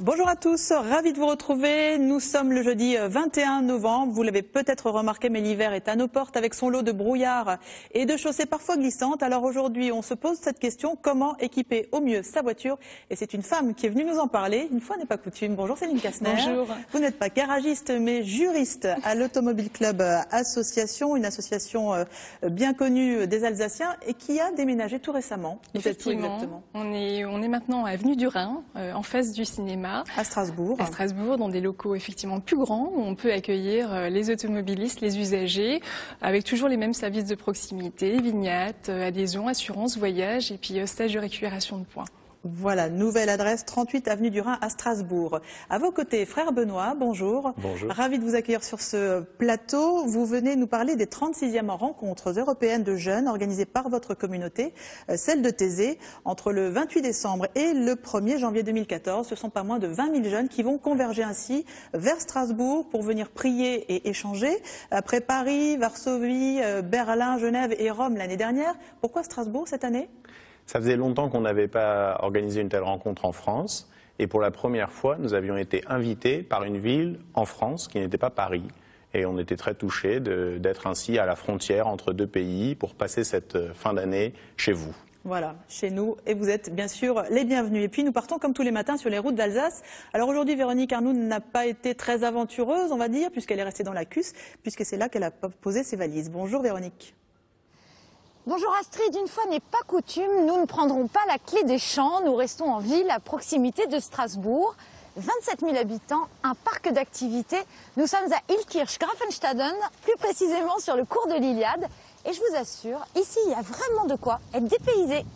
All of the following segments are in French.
Bonjour à tous, ravi de vous retrouver. Nous sommes le jeudi 21 novembre. Vous l'avez peut-être remarqué, mais l'hiver est à nos portes avec son lot de brouillard et de chaussées parfois glissantes. Alors aujourd'hui, on se pose cette question, comment équiper au mieux sa voiture? Et c'est une femme qui est venue nous en parler. Une fois n'est pas coutume. Bonjour Céline Kastner. Bonjour. Vous n'êtes pas garagiste, mais juriste à l'Automobile Club Association, une association bien connue des Alsaciens et qui a déménagé tout récemment. Effectivement, on est maintenant à Avenue du Rhin, en face du cinéma. À Strasbourg. À Strasbourg, dans des locaux effectivement plus grands, où on peut accueillir les automobilistes, les usagers, avec toujours les mêmes services de proximité, vignettes, adhésion, assurance, voyage et puis stage de récupération de points. Voilà, nouvelle adresse, 38 avenue du Rhin à Strasbourg. À vos côtés, frère Benoît, bonjour. Bonjour. Ravi de vous accueillir sur ce plateau. Vous venez nous parler des 36e rencontres européennes de jeunes organisées par votre communauté, celle de Thésée, entre le 28 décembre et le 1er janvier 2014. Ce sont pas moins de 20 000 jeunes qui vont converger ainsi vers Strasbourg pour venir prier et échanger. Après Paris, Varsovie, Berlin, Genève et Rome l'année dernière. Pourquoi Strasbourg cette année ? Ça faisait longtemps qu'on n'avait pas organisé une telle rencontre en France. Et pour la première fois, nous avions été invités par une ville en France qui n'était pas Paris. Et on était très touchés d'être ainsi à la frontière entre deux pays pour passer cette fin d'année chez vous. Voilà, chez nous. Et vous êtes bien sûr les bienvenus. Et puis nous partons comme tous les matins sur les routes d'Alsace. Alors aujourd'hui, Véronique Arnoux n'a pas été très aventureuse, on va dire, puisqu'elle est restée dans la CUS, puisque c'est là qu'elle a posé ses valises. Bonjour Véronique. Bonjour Astrid, une fois n'est pas coutume, nous ne prendrons pas la clé des champs, nous restons en ville à proximité de Strasbourg. 27 000 habitants, un parc d'activités. Nous sommes à Illkirch-Grafenstaden, plus précisément sur le cours de l'Iliade. Et je vous assure, ici il y a vraiment de quoi être dépaysé.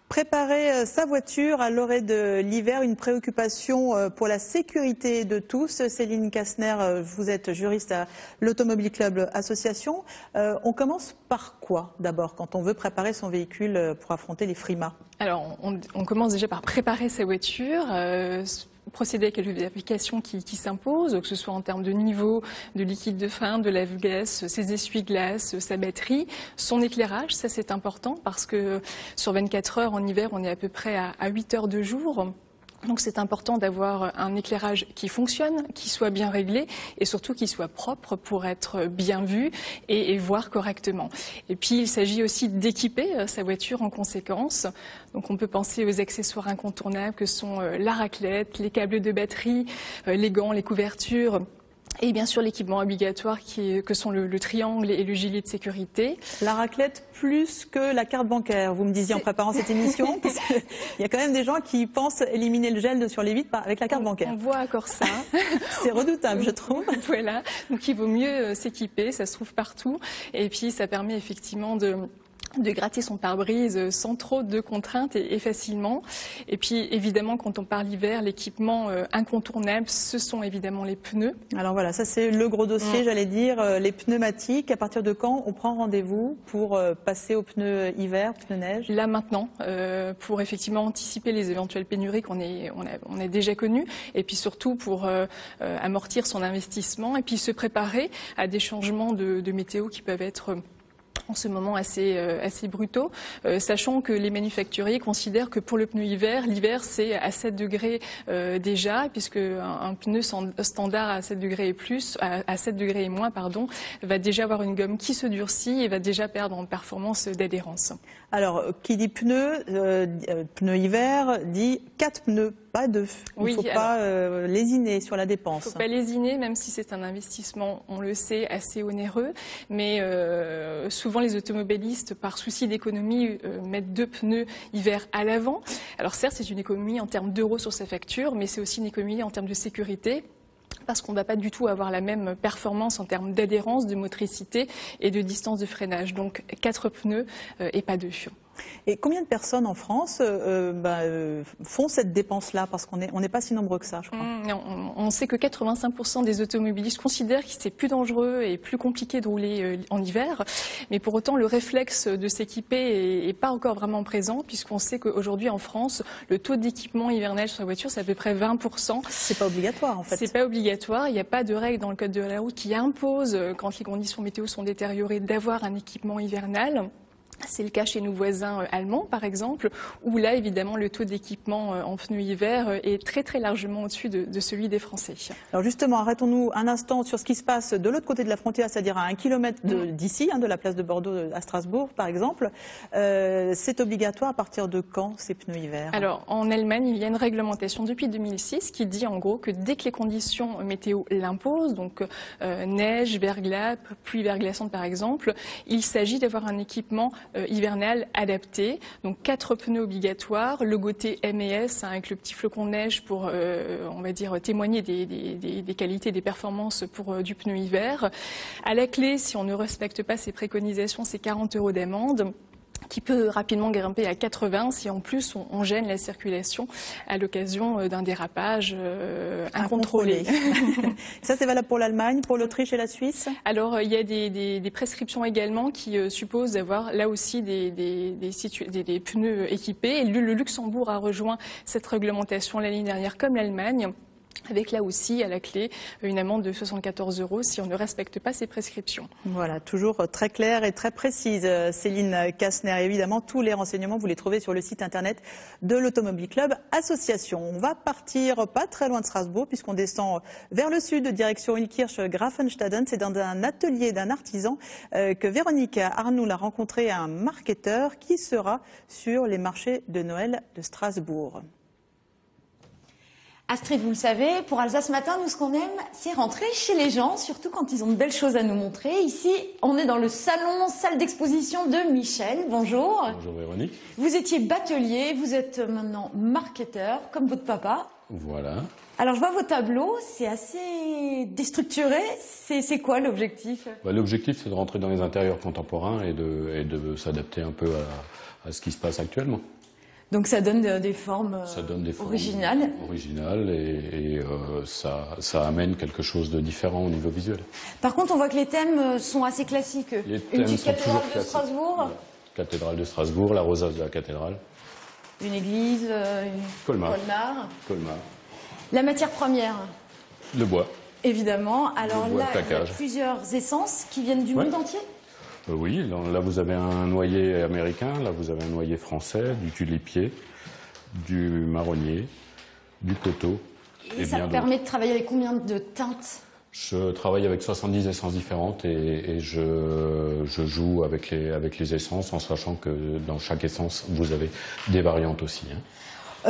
Préparer sa voiture à l'orée de l'hiver, une préoccupation pour la sécurité de tous. Céline Kastner, vous êtes juriste à l'Automobile Club Association. On commence par quoi d'abord quand on veut préparer son véhicule pour affronter les frimas? Alors on commence déjà par préparer sa voiture. Procéder à quelques vérifications qui s'imposent, que ce soit en termes de niveau, de liquide de frein, de lave-glace, ses essuie-glaces, sa batterie, son éclairage, ça c'est important parce que sur 24 heures en hiver, on est à peu près à 8 heures de jour. Donc c'est important d'avoir un éclairage qui fonctionne, qui soit bien réglé et surtout qui soit propre pour être bien vu et voir correctement. Et puis il s'agit aussi d'équiper sa voiture en conséquence. Donc on peut penser aux accessoires incontournables que sont la raclette, les câbles de batterie, les gants, les couvertures. Et bien sûr l'équipement obligatoire que sont le triangle et le gilet de sécurité. La raclette plus que la carte bancaire, vous me disiez en préparant cette émission, parce qu'il y a quand même des gens qui pensent éliminer le gel sur les vitres avec la carte bancaire. On voit encore ça. C'est redoutable, je trouve. Voilà, donc il vaut mieux s'équiper, ça se trouve partout. Et puis ça permet effectivement de gratter son pare-brise sans trop de contraintes et facilement. Et puis évidemment quand on parle hiver, l'équipement incontournable, ce sont évidemment les pneus. Alors voilà, ça c'est le gros dossier, j'allais dire, les pneumatiques. À partir de quand on prend rendez-vous pour passer aux pneus hiver, pneus neige? Là maintenant, pour effectivement anticiper les éventuelles pénuries qu'on a déjà connues, et puis surtout pour amortir son investissement et puis se préparer à des changements de météo qui peuvent être en ce moment assez brutaux, sachant que les manufacturiers considèrent que pour le pneu hiver, l'hiver c'est à 7 degrés déjà, puisque un pneu standard à 7 degrés et plus, à 7 degrés et moins, pardon, va déjà avoir une gomme qui se durcit et va déjà perdre en performance d'adhérence. Alors, qui dit pneu hiver, dit 4 pneus, pas 2. Il ne faut pas lésiner sur la dépense. Il ne faut pas lésiner, même si c'est un investissement, on le sait, assez onéreux. Mais souvent, les automobilistes, par souci d'économie, mettent 2 pneus hiver à l'avant. Alors certes, c'est une économie en termes d'euros sur sa facture, mais c'est aussi une économie en termes de sécurité, parce qu'on ne va pas du tout avoir la même performance en termes d'adhérence, de motricité et de distance de freinage. Donc 4 pneus et pas 2. Et combien de personnes en France font cette dépense-là? Parce qu'on n'est pas si nombreux que ça, je crois. On sait que 85% des automobilistes considèrent que c'est plus dangereux et plus compliqué de rouler en hiver. Mais pour autant, le réflexe de s'équiper n'est pas encore vraiment présent, puisqu'on sait qu'aujourd'hui en France, le taux d'équipement hivernal sur la voiture, c'est à peu près 20%. C'est pas obligatoire en fait. C'est pas obligatoire. Il n'y a pas de règle dans le code de la route qui impose, quand les conditions météo sont détériorées, d'avoir un équipement hivernal. C'est le cas chez nos voisins allemands, par exemple, où là, évidemment, le taux d'équipement en pneus hiver est très, très largement au-dessus de celui des Français. Alors justement, arrêtons-nous un instant sur ce qui se passe de l'autre côté de la frontière, c'est-à-dire à 1 kilomètre d'ici, de la place de Bordeaux à Strasbourg, par exemple. C'est obligatoire à partir de quand, ces pneus hiver? Alors, en Allemagne, il y a une réglementation depuis 2006 qui dit en gros que dès que les conditions météo l'imposent, donc neige, verglas, pluie verglaçante par exemple, il s'agit d'avoir un équipement hivernal adapté. Donc 4 pneus obligatoires, logoté M&S avec le petit flocon de neige pour, on va dire, témoigner des qualités, des performances pour du pneu hiver. À la clé, si on ne respecte pas ces préconisations, c'est 40 € d'amende, qui peut rapidement grimper à 80 si en plus on gêne la circulation à l'occasion d'un dérapage incontrôlé. Ça, c'est valable pour l'Allemagne, pour l'Autriche et la Suisse? Alors, il y a des prescriptions également qui supposent d'avoir là aussi des pneus équipés. Et le Luxembourg a rejoint cette réglementation l'année dernière comme l'Allemagne, avec là aussi à la clé une amende de 74 € si on ne respecte pas ces prescriptions. Voilà, toujours très claire et très précise. Céline Kastner, évidemment, tous les renseignements, vous les trouvez sur le site internet de l'Automobile Club Association. On va partir pas très loin de Strasbourg, puisqu'on descend vers le sud, direction Ilkirch-Grafenstaden. C'est dans un atelier d'un artisan que Véronique Arnoul a rencontré un marketeur qui sera sur les marchés de Noël de Strasbourg. Astrid, vous le savez, pour Alsace Matin, nous, ce qu'on aime, c'est rentrer chez les gens, surtout quand ils ont de belles choses à nous montrer. Ici, on est dans le salle d'exposition de Michel. Bonjour. Bonjour Véronique. Vous étiez batelier, vous êtes maintenant marketeur, comme votre papa. Voilà. Alors, je vois vos tableaux, c'est assez déstructuré. C'est quoi l'objectif? L'objectif, c'est de rentrer dans les intérieurs contemporains et de s'adapter un peu à ce qui se passe actuellement. Donc ça donne des formes, originales. Et ça amène quelque chose de différent au niveau visuel. Par contre, on voit que les thèmes sont assez classiques. Une petite cathédrale de Strasbourg. Voilà. Cathédrale de Strasbourg, la rosace de la cathédrale. Une église, Colmar. La matière première. Le bois. Évidemment. Alors le bois, là, il y a plusieurs essences qui viennent du monde entier. Oui, là vous avez un noyer américain, là vous avez un noyer français, du tulipier, du marronnier, du coteau. Et ça permet de travailler avec combien de teintes? Je travaille avec 70 essences différentes et je joue avec les essences en sachant que dans chaque essence vous avez des variantes aussi.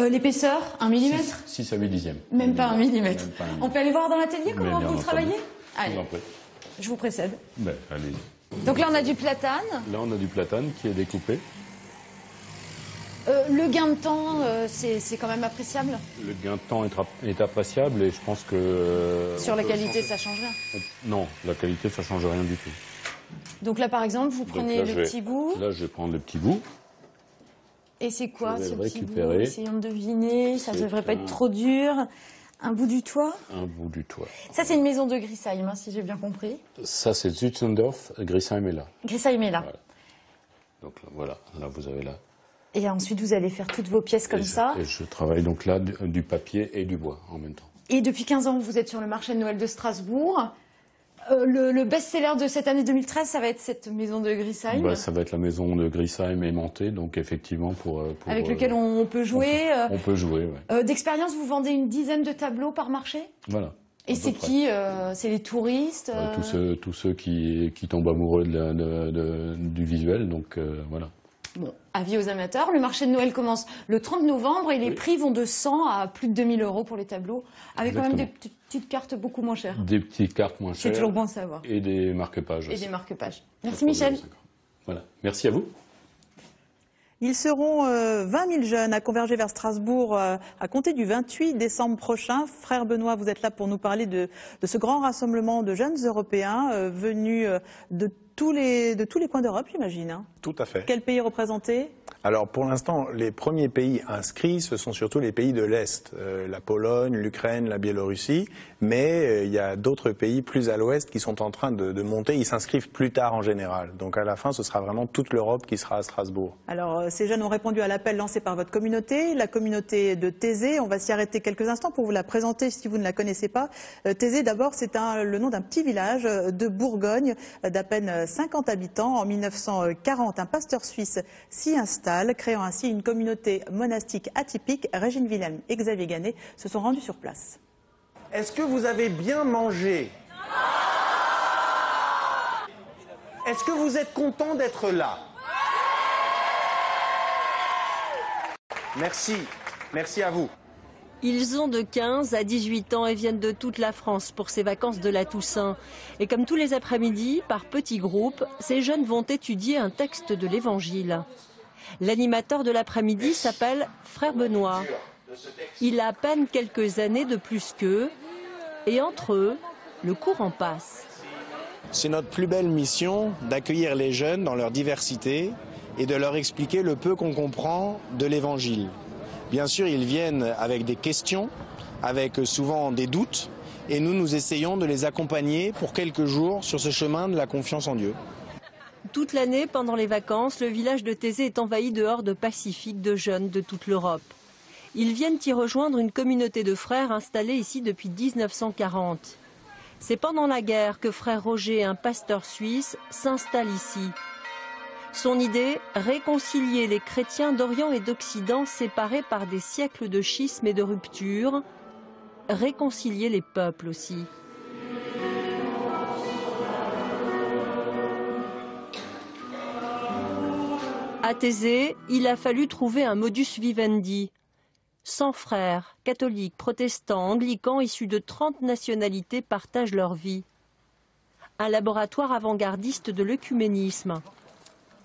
L'épaisseur, 1 mm? 6 à 8 dixièmes. Même pas 1 mm. On peut aller voir dans l'atelier comment vous le travaillez? Allez, je vous précède. Allez. Donc là, on a du platane. Là, on a du platane qui est découpé. Le gain de temps, c'est quand même appréciable? Le gain de temps est appréciable et je pense que... Sur la qualité, ça change rien? Non, la qualité, ça change rien du tout. Donc là, par exemple, vous prenez le petit bout. Là, je vais prendre le petit bout. Et c'est quoi ce petit bout? récupérer. Essayons de deviner, ça ne devrait pas être trop dur. Un bout du toit? Un bout du toit. Ça, c'est une maison de Griesheim, si j'ai bien compris. Ça, c'est Zutzendorf, Griesheim est là. Griesheim est là. Voilà. Donc là, vous avez là. Et ensuite, vous allez faire toutes vos pièces comme ça. Et je travaille donc là du papier et du bois en même temps. Et depuis 15 ans, vous êtes sur le marché de Noël de Strasbourg. Le best-seller de cette année 2013, ça va être cette maison de Griesheim. Ça va être la maison de Griesheim aimantée, donc effectivement avec lequel on peut jouer. On peut jouer, oui. D'expérience, vous vendez une dizaine de tableaux par marché? Voilà. Et c'est qui? C'est les touristes? Tous ceux qui tombent amoureux du visuel, donc voilà. Bon, avis aux amateurs, le marché de Noël commence le 30 novembre et les prix vont de 100 à plus de 2000 € pour les tableaux, avec quand même des petites cartes beaucoup moins chères. Des petites cartes moins chères. C'est toujours bon à savoir. Et des marque-pages aussi. Et des marque-pages. Merci Michel. Voilà, merci à vous. Ils seront 20 000 jeunes à converger vers Strasbourg à compter du 28 décembre prochain. Frère Benoît, vous êtes là pour nous parler de ce grand rassemblement de jeunes Européens venus de tous les coins d'Europe, j'imagine. Tout à fait. Quel pays représenté? Alors pour l'instant, les premiers pays inscrits, ce sont surtout les pays de l'Est, la Pologne, l'Ukraine, la Biélorussie, mais il y a d'autres pays plus à l'Ouest qui sont en train de monter, ils s'inscrivent plus tard en général. Donc à la fin, ce sera vraiment toute l'Europe qui sera à Strasbourg. Alors ces jeunes ont répondu à l'appel lancé par votre communauté, la communauté de Thésée. On va s'y arrêter quelques instants pour vous la présenter si vous ne la connaissez pas. Thésée, d'abord, c'est le nom d'un petit village de Bourgogne d'à peine 50 habitants. En 1940, un pasteur suisse s'y installe, créant ainsi une communauté monastique atypique. Régine Wilhelm et Xavier Gannet se sont rendus sur place. Est-ce que vous avez bien mangé? Est-ce que vous êtes content d'être là? Merci. Merci à vous. Ils ont de 15 à 18 ans et viennent de toute la France pour ces vacances de la Toussaint. Et comme tous les après-midi, par petits groupes, ces jeunes vont étudier un texte de l'Évangile. L'animateur de l'après-midi s'appelle Frère Benoît. Il a à peine quelques années de plus qu'eux, et entre eux, le courant passe. C'est notre plus belle mission d'accueillir les jeunes dans leur diversité et de leur expliquer le peu qu'on comprend de l'Évangile. Bien sûr, ils viennent avec des questions, avec souvent des doutes, et nous essayons de les accompagner pour quelques jours sur ce chemin de la confiance en Dieu. Toute l'année, pendant les vacances, le village de Thésée est envahi de hordes pacifiques de jeunes de toute l'Europe. Ils viennent y rejoindre une communauté de frères installée ici depuis 1940. C'est pendant la guerre que frère Roger, un pasteur suisse, s'installe ici. Son idée, réconcilier les chrétiens d'Orient et d'Occident séparés par des siècles de schisme et de rupture, réconcilier les peuples aussi. À Thésée, il a fallu trouver un modus vivendi. 100 frères, catholiques, protestants, anglicans, issus de 30 nationalités partagent leur vie. Un laboratoire avant-gardiste de l'œcuménisme.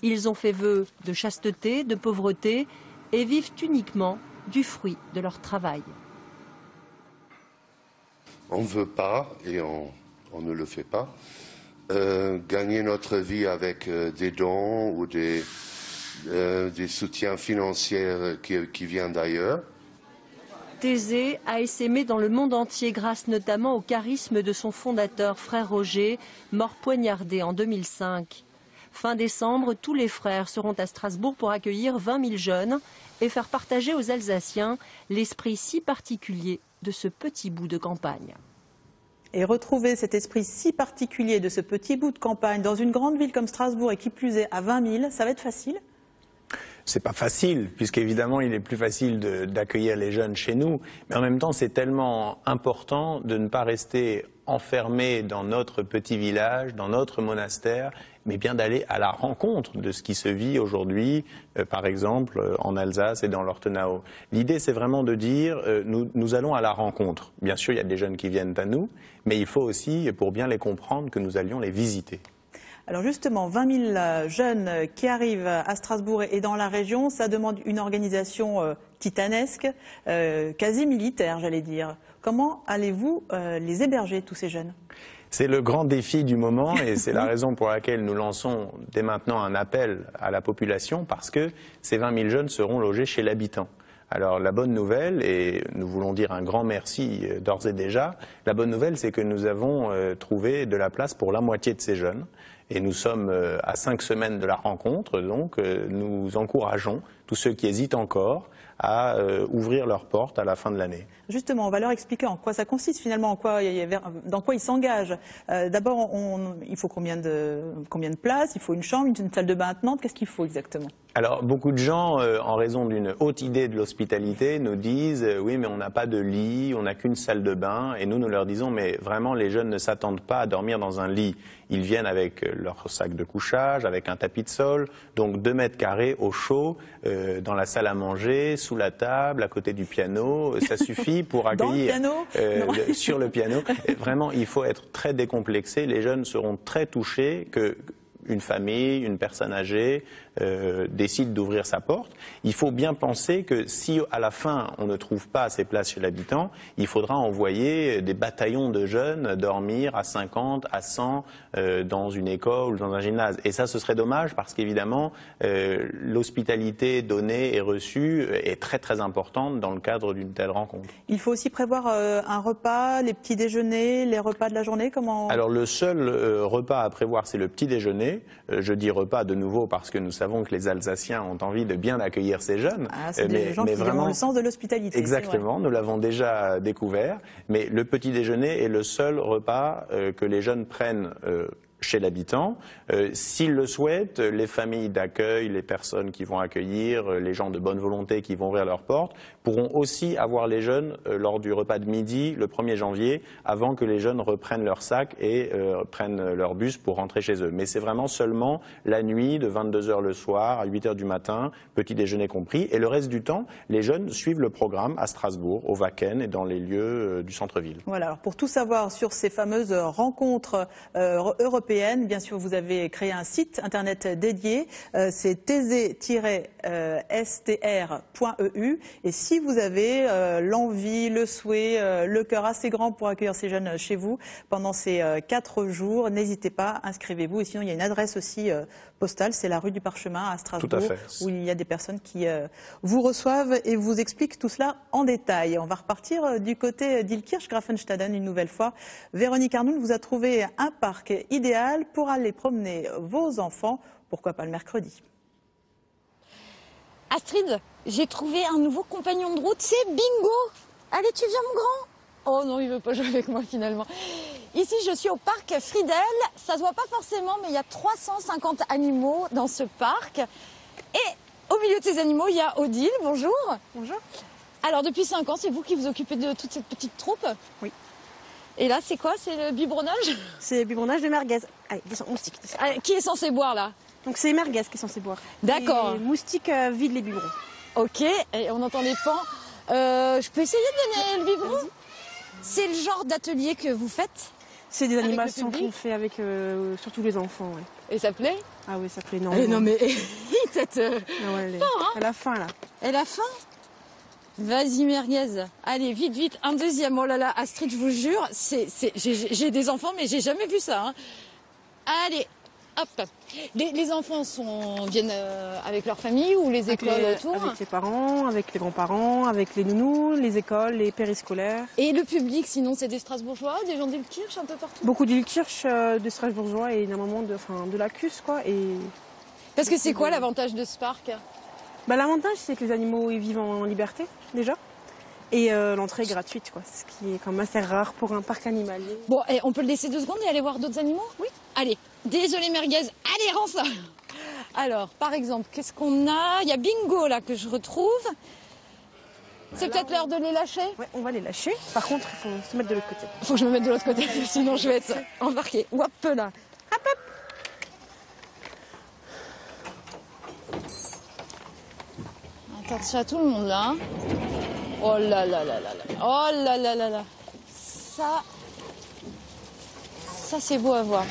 Ils ont fait vœu de chasteté, de pauvreté et vivent uniquement du fruit de leur travail. On ne veut pas, et on ne le fait pas, gagner notre vie avec des dons ou des soutiens financiers qui viennent d'ailleurs. Thésée a essaimé dans le monde entier grâce notamment au charisme de son fondateur, frère Roger, mort poignardé en 2005. Fin décembre, tous les frères seront à Strasbourg pour accueillir 20 000 jeunes et faire partager aux Alsaciens l'esprit si particulier de ce petit bout de campagne. Et retrouver cet esprit si particulier de ce petit bout de campagne dans une grande ville comme Strasbourg et qui plus est à 20 000, ça va être facile ? C'est pas facile, puisqu'évidemment, il est plus facile d'accueillir les jeunes chez nous. Mais en même temps, c'est tellement important de ne pas rester enfermé dans notre petit village, dans notre monastère, mais bien d'aller à la rencontre de ce qui se vit aujourd'hui, par exemple, en Alsace et dans l'Ortenau. L'idée, c'est vraiment de dire, nous allons à la rencontre. Bien sûr, il y a des jeunes qui viennent à nous, mais il faut aussi, pour bien les comprendre, que nous allions les visiter. Alors justement, 20 000 jeunes qui arrivent à Strasbourg et dans la région, ça demande une organisation titanesque, quasi militaire, j'allais dire. Comment allez-vous les héberger, tous ces jeunes ? C'est le grand défi du moment et c'est la raison pour laquelle nous lançons dès maintenant un appel à la population, parce que ces 20 000 jeunes seront logés chez l'habitant. Alors la bonne nouvelle, et nous voulons dire un grand merci d'ores et déjà, la bonne nouvelle, c'est que nous avons trouvé de la place pour la moitié de ces jeunes. Et nous sommes à 5 semaines de la rencontre, donc nous encourageons tous ceux qui hésitent encore à ouvrir leurs portes à la fin de l'année. Justement, on va leur expliquer en quoi ça consiste finalement, dans quoi ils s'engagent. D'abord, il faut combien de places? Il faut une chambre, une salle de bain attenante. Qu'est-ce qu'il faut exactement? Alors, beaucoup de gens, en raison d'une haute idée de l'hospitalité, nous disent « oui, mais on n'a pas de lit, on n'a qu'une salle de bain ». Et nous leur disons « mais vraiment, les jeunes ne s'attendent pas à dormir dans un lit. Ils viennent avec leur sac de couchage, avec un tapis de sol, donc 2 mètres carrés au chaud, dans la salle à manger, sous la table, à côté du piano. Ça suffit pour accueillir… Dans le piano sur le piano. Et vraiment, il faut être très décomplexé. Les jeunes seront très touchés qu'une famille, une personne âgée décide d'ouvrir sa porte. Il faut bien penser que si à la fin on ne trouve pas ces places chez l'habitant, il faudra envoyer des bataillons de jeunes dormir à 50, à 100 dans une école ou dans un gymnase. Et ça, ce serait dommage parce qu'évidemment, l'hospitalité donnée et reçue est très très importante dans le cadre d'une telle rencontre. Il faut aussi prévoir un repas, les petits déjeuners, les repas de la journée, comment... Alors le seul repas à prévoir, c'est le petit déjeuner. Je dis repas de nouveau parce que nous savons que les Alsaciens ont envie de bien accueillir ces jeunes. Ah, c'est des gens qui ont le sens de l'hospitalité. Exactement, nous l'avons déjà découvert. Mais le petit déjeuner est le seul repas que les jeunes prennent chez l'habitant. S'ils le souhaitent, les familles d'accueil, les personnes qui vont accueillir, les gens de bonne volonté qui vont ouvrir leurs portes, pourront aussi avoir les jeunes lors du repas de midi le 1er janvier, avant que les jeunes reprennent leur sac et prennent leur bus pour rentrer chez eux. Mais c'est vraiment seulement la nuit, de 22 h le soir à 8 h du matin, petit déjeuner compris. Et le reste du temps, les jeunes suivent le programme à Strasbourg, au Wacken et dans les lieux du centre-ville. Voilà, alors pour tout savoir sur ces fameuses rencontres européennes, bien sûr, vous avez créé un site internet dédié, c'est teze-str.eu. Et si vous avez l'envie, le souhait, le cœur assez grand pour accueillir ces jeunes chez vous pendant ces 4 jours, n'hésitez pas, inscrivez-vous. Et sinon, il y a une adresse aussi postale, c'est la rue du Parchemin à Strasbourg, tout à fait, où il y a des personnes qui vous reçoivent et vous expliquent tout cela en détail. On va repartir du côté d'Ilkirch-Grafenstaden une nouvelle fois. Véronique Arnoul vous a trouvé un parc idéal pour aller promener vos enfants, pourquoi pas le mercredi. Astrid, j'ai trouvé un nouveau compagnon de route, c'est Bingo. Allez, tu viens mon grand? Oh non, il veut pas jouer avec moi finalement. Ici, je suis au parc Friedel. Ça se voit pas forcément, mais il y a 350 animaux dans ce parc. Et au milieu de ces animaux, il y a Odile. Bonjour. Bonjour. Alors, depuis 5 ans, c'est vous qui vous occupez de toute cette petite troupe? Oui. Et là, c'est quoi? C'est le biberonnage? C'est le biberonnage de merguez. Allez, descends, moustique. Descends. Allez, qui est censé boire là? Donc c'est merguez qui est censé boire. D'accord. Les moustiques vident les biberons. Ok, et on entend les pans. Je peux essayer de donner le biberon? C'est le genre d'atelier que vous faites? C'est des animations qu'on fait avec surtout les enfants. Ouais. Et ça plaît? Ah oui, ça plaît énormément. Non mais tête. Ah ouais, elle a faim là. Elle a faim? Vas-y merguez. Allez, vite, vite. Un deuxième. Oh là là, Astrid, je vous jure, j'ai des enfants, mais j'ai jamais vu ça. Hein. Allez, hop. Les enfants viennent avec leur famille ou les écoles autour? Avec les parents, avec les grands-parents, avec les nounous, les écoles, les périscolaires. Et le public, sinon, c'est des Strasbourgeois, des gens d'Ilkirch, un peu partout? Beaucoup d'Ilkirch, de Strasbourgeois et énormément de la CUS, quoi. Et... Parce que c'est quoi l'avantage de ce parc? Bah, l'avantage, c'est que les animaux ils vivent en liberté, déjà. Et l'entrée est gratuite, quoi. Ce qui est quand même assez rare pour un parc animalier. Bon, on peut le laisser 2 secondes et aller voir d'autres animaux? Oui. Allez, désolé merguez, allez, rends ça. Alors, par exemple, qu'est-ce qu'on a? Il y a Bingo, là, que je retrouve. C'est peut-être l'heure de les lâcher? Ouais, on va les lâcher. Par contre, il faut se mettre de l'autre côté. Il faut que je me mette de l'autre côté, sinon je vais être embarquée. Hop là. Hop, hop. Attention à tout le monde, là. Oh là là là là là. Oh là là là là. Ça c'est beau à voir.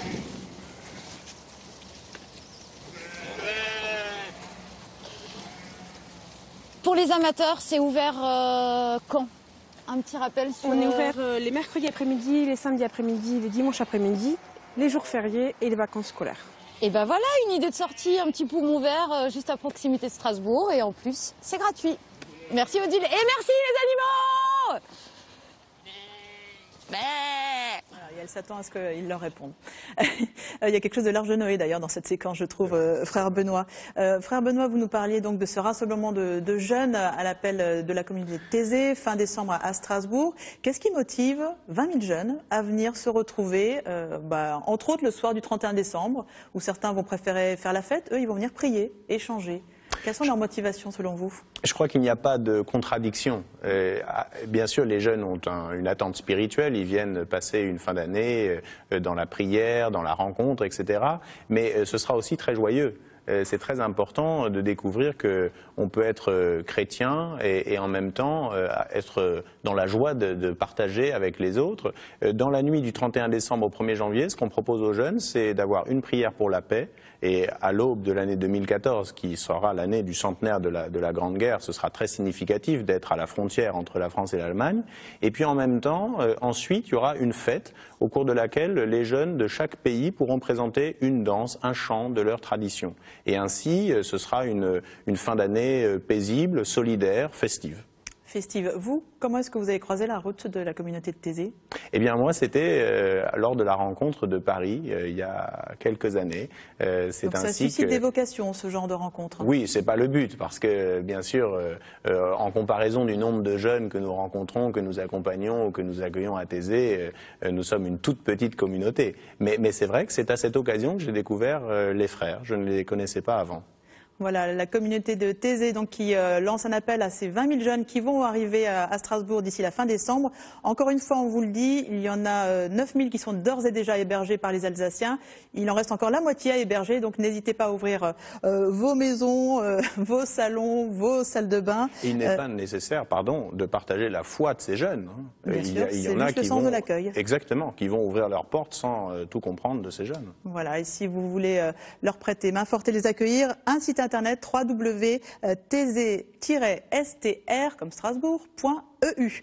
Pour les amateurs, c'est ouvert quand? Un petit rappel sur... On est ouvert les mercredis après-midi, les samedis après-midi, les dimanches après-midi, les jours fériés et les vacances scolaires. Et ben voilà, une idée de sortie, un petit poumon vert juste à proximité de Strasbourg. Et en plus, c'est gratuit. Merci Odile et merci les animaux. Et elle s'attend à ce qu'ils leur répondent. Il y a quelque chose de large de Noé d'ailleurs dans cette séquence, je trouve, frère Benoît. Frère Benoît, vous nous parliez donc de ce rassemblement de jeunes à l'appel de la communauté de Thésée, fin décembre à Strasbourg. Qu'est-ce qui motive 20 000 jeunes à venir se retrouver, entre autres le soir du 31 décembre, où certains vont préférer faire la fête, eux ils vont venir prier, échanger. Quelles sont leurs motivations selon vous? Je crois qu'il n'y a pas de contradiction. Bien sûr, les jeunes ont une attente spirituelle, ils viennent passer une fin d'année dans la prière, dans la rencontre, etc. Mais ce sera aussi très joyeux. C'est très important de découvrir qu'on peut être chrétien et en même temps être dans la joie de partager avec les autres. Dans la nuit du 31 décembre au 1er janvier, ce qu'on propose aux jeunes, c'est d'avoir une prière pour la paix. Et à l'aube de l'année 2014, qui sera l'année du centenaire de la Grande Guerre, ce sera très significatif d'être à la frontière entre la France et l'Allemagne. Et puis en même temps, ensuite, il y aura une fête au cours de laquelle les jeunes de chaque pays pourront présenter une danse, un chant de leur tradition. Et ainsi, ce sera une fin d'année paisible, solidaire, festive. festive. Vous, comment est-ce que vous avez croisé la route de la communauté de Thésée? Eh bien moi, c'était lors de la rencontre de Paris, il y a quelques années. Donc ça suscite des vocations, ce genre de rencontre. Oui, c'est pas le but, parce que bien sûr, en comparaison du nombre de jeunes que nous rencontrons, que nous accompagnons ou que nous accueillons à Thésée, nous sommes une toute petite communauté. Mais c'est vrai que c'est à cette occasion que j'ai découvert les frères. Je ne les connaissais pas avant. Voilà, la communauté de Thésée donc, qui lance un appel à ces 20 000 jeunes qui vont arriver à Strasbourg d'ici la fin décembre. Encore une fois, on vous le dit, il y en a 9 000 qui sont d'ores et déjà hébergés par les Alsaciens. Il en reste encore la moitié à héberger, donc n'hésitez pas à ouvrir vos maisons, vos salons, vos salles de bain. Et il n'est pas nécessaire, pardon, de partager la foi de ces jeunes. Bien sûr, c'est juste le sens de l'accueil. Exactement, qui vont ouvrir leurs portes sans tout comprendre de ces jeunes. Voilà, et si vous voulez leur prêter main forte et les accueillir, un site internet www.thésée-str comme Strasbourg.eu.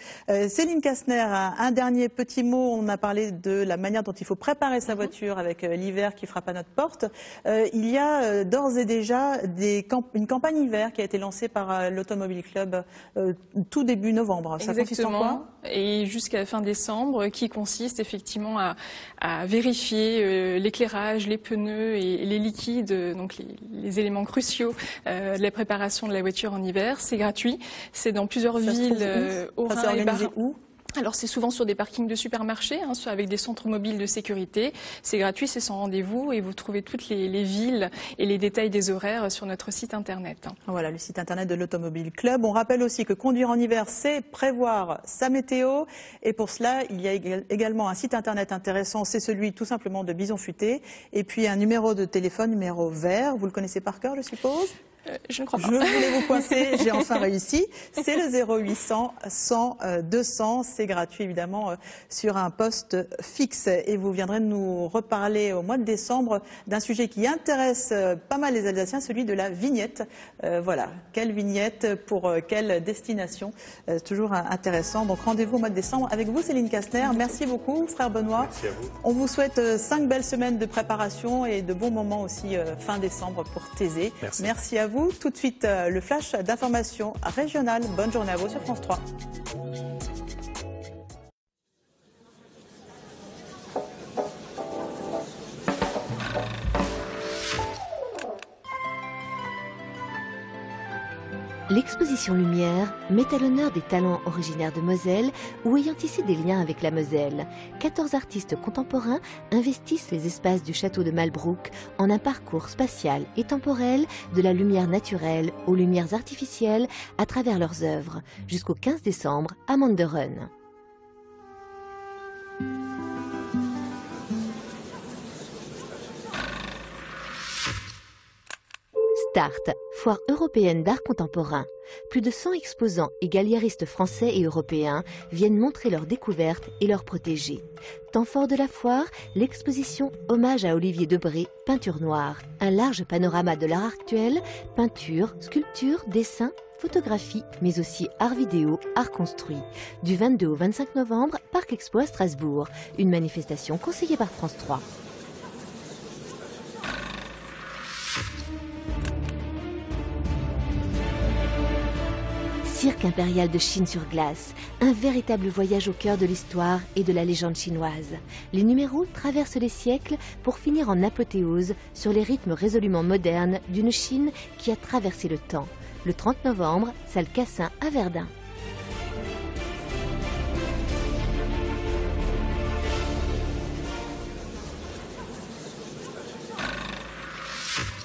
Céline Kastner, un dernier petit mot. On a parlé de la manière dont il faut préparer sa voiture avec l'hiver qui frappe à notre porte. Il y a d'ores et déjà une campagne hiver qui a été lancée par l'Automobile Club tout début novembre. Ça consiste en quoi ? Et jusqu'à la fin décembre, qui consiste effectivement à vérifier l'éclairage, les pneus et les liquides, donc les éléments cruciaux de la préparation de la voiture en hiver. C'est gratuit, c'est dans plusieurs villes, au Rhin et Bas-Rhin. Où ? Alors c'est souvent sur des parkings de supermarchés, avec des centres mobiles de sécurité. C'est gratuit, c'est sans rendez-vous et vous trouvez toutes les villes et les détails des horaires sur notre site internet. Voilà, le site internet de l'Automobile Club. On rappelle aussi que conduire en hiver, c'est prévoir sa météo. Et pour cela, il y a également un site internet intéressant, c'est celui tout simplement de Bison Futé. Et puis un numéro de téléphone, numéro vert. Vous le connaissez par cœur, je suppose ? Je ne crois pas. Je voulais vous coincer, j'ai enfin réussi. C'est le 0800 100 200. C'est gratuit évidemment sur un poste fixe. Et vous viendrez nous reparler au mois de décembre d'un sujet qui intéresse pas mal les Alsaciens, celui de la vignette. Voilà, quelle vignette pour quelle destination. Toujours intéressant. Donc rendez-vous au mois de décembre avec vous, Céline Kastner. Merci beaucoup, frère Benoît. Merci à vous. On vous souhaite 5 belles semaines de préparation et de bons moments aussi fin décembre pour Thésée. Merci à vous. Tout de suite, le flash d'information régionale. Bonne journée à vous sur France 3. L'exposition Lumière met à l'honneur des talents originaires de Moselle ou ayant tissé des liens avec la Moselle. 14 artistes contemporains investissent les espaces du château de Malbrouck en un parcours spatial et temporel de la lumière naturelle aux lumières artificielles à travers leurs œuvres, jusqu'au 15 décembre à Manderen. Start, foire européenne d'art contemporain. Plus de 100 exposants et galléristes français et européens viennent montrer leurs découvertes et leurs protégés. Temps fort de la foire, l'exposition Hommage à Olivier Debré, peinture noire. Un large panorama de l'art actuel, peinture, sculpture, dessin, photographie, mais aussi art vidéo, art construit. Du 22 au 25 novembre, Parc Expo à Strasbourg. Une manifestation conseillée par France 3. Cirque impérial de Chine sur glace, un véritable voyage au cœur de l'histoire et de la légende chinoise. Les numéros traversent les siècles pour finir en apothéose sur les rythmes résolument modernes d'une Chine qui a traversé le temps. Le 30 novembre, salle Cassin à Verdun.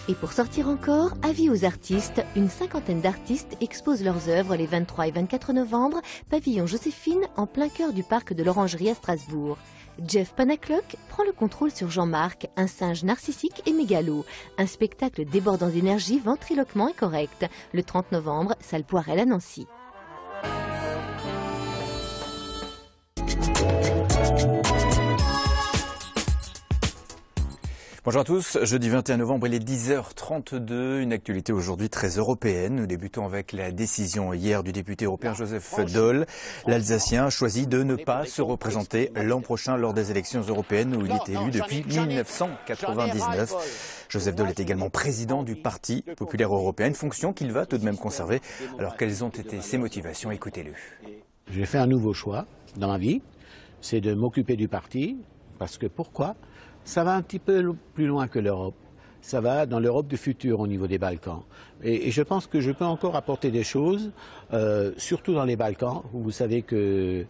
Et pour sortir encore, avis aux artistes, une cinquantaine d'artistes exposent leurs œuvres les 23 et 24 novembre, pavillon Joséphine, en plein cœur du parc de l'Orangerie à Strasbourg. Jeff Panaclock prend le contrôle sur Jean-Marc, un singe narcissique et mégalo. Un spectacle débordant d'énergie, ventriloquement incorrect. Le 30 novembre, salle Poirel à Nancy. Bonjour à tous, jeudi 21 novembre, il est 10h32, une actualité aujourd'hui très européenne. Nous débutons avec la décision hier du député européen Joseph Daul. L'Alsacien a choisi de ne pas se représenter l'an prochain lors des élections européennes où il est élu depuis 1999. Joseph Daul est également président du Parti populaire européen, une fonction qu'il va tout de même conserver. Alors quelles ont été ses motivations? Écoutez-le. J'ai fait un nouveau choix dans ma vie, c'est de m'occuper du parti, parce que pourquoi? Ça va un petit peu plus loin que l'Europe. Ça va dans l'Europe du futur au niveau des Balkans. Et je pense que je peux encore apporter des choses, surtout dans les Balkans, où vous savez que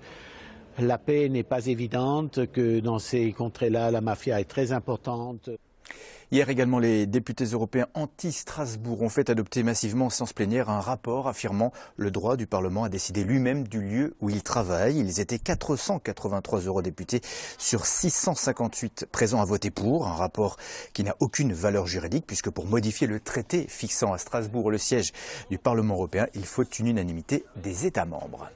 la paix n'est pas évidente, que dans ces contrées-là, la mafia est très importante. Hier également, les députés européens anti-Strasbourg ont fait adopter massivement en séance plénière un rapport affirmant le droit du Parlement à décider lui-même du lieu où il travaille. Ils étaient 483 eurodéputés sur 658 présents à voter pour. Un rapport qui n'a aucune valeur juridique puisque pour modifier le traité fixant à Strasbourg le siège du Parlement européen, il faut une unanimité des États membres.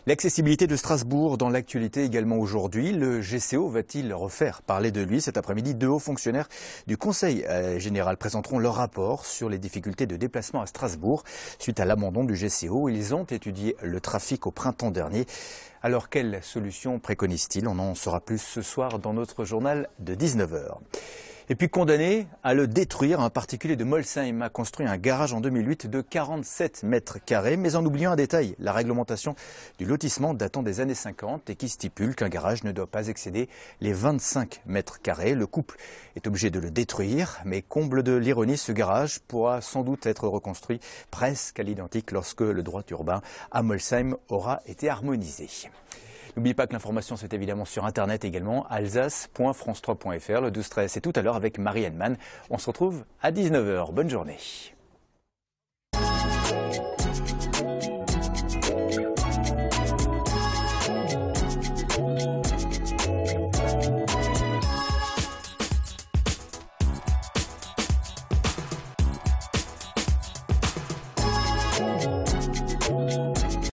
L'accessibilité de Strasbourg dans l'actualité également aujourd'hui. Le GCO va-t-il refaire parler de lui? Cet après-midi, 2 hauts fonctionnaires du Conseil général présenteront leur rapport sur les difficultés de déplacement à Strasbourg suite à l'abandon du GCO. Ils ont étudié le trafic au printemps dernier. Alors, quelle solution préconise-t-il? On en saura plus ce soir dans notre journal de 19h. Et puis condamné à le détruire, un particulier de Molsheim a construit un garage en 2008 de 47 mètres carrés, mais en oubliant un détail, la réglementation du lotissement datant des années 50 et qui stipule qu'un garage ne doit pas excéder les 25 mètres carrés. Le couple est obligé de le détruire, mais comble de l'ironie, ce garage pourra sans doute être reconstruit presque à l'identique lorsque le droit urbain à Molsheim aura été harmonisé. N'oubliez pas que l'information, c'est évidemment sur Internet également, alsace.france3.fr. Le 12-13, c'est tout à l'heure avec Marie Henneman. On se retrouve à 19h. Bonne journée.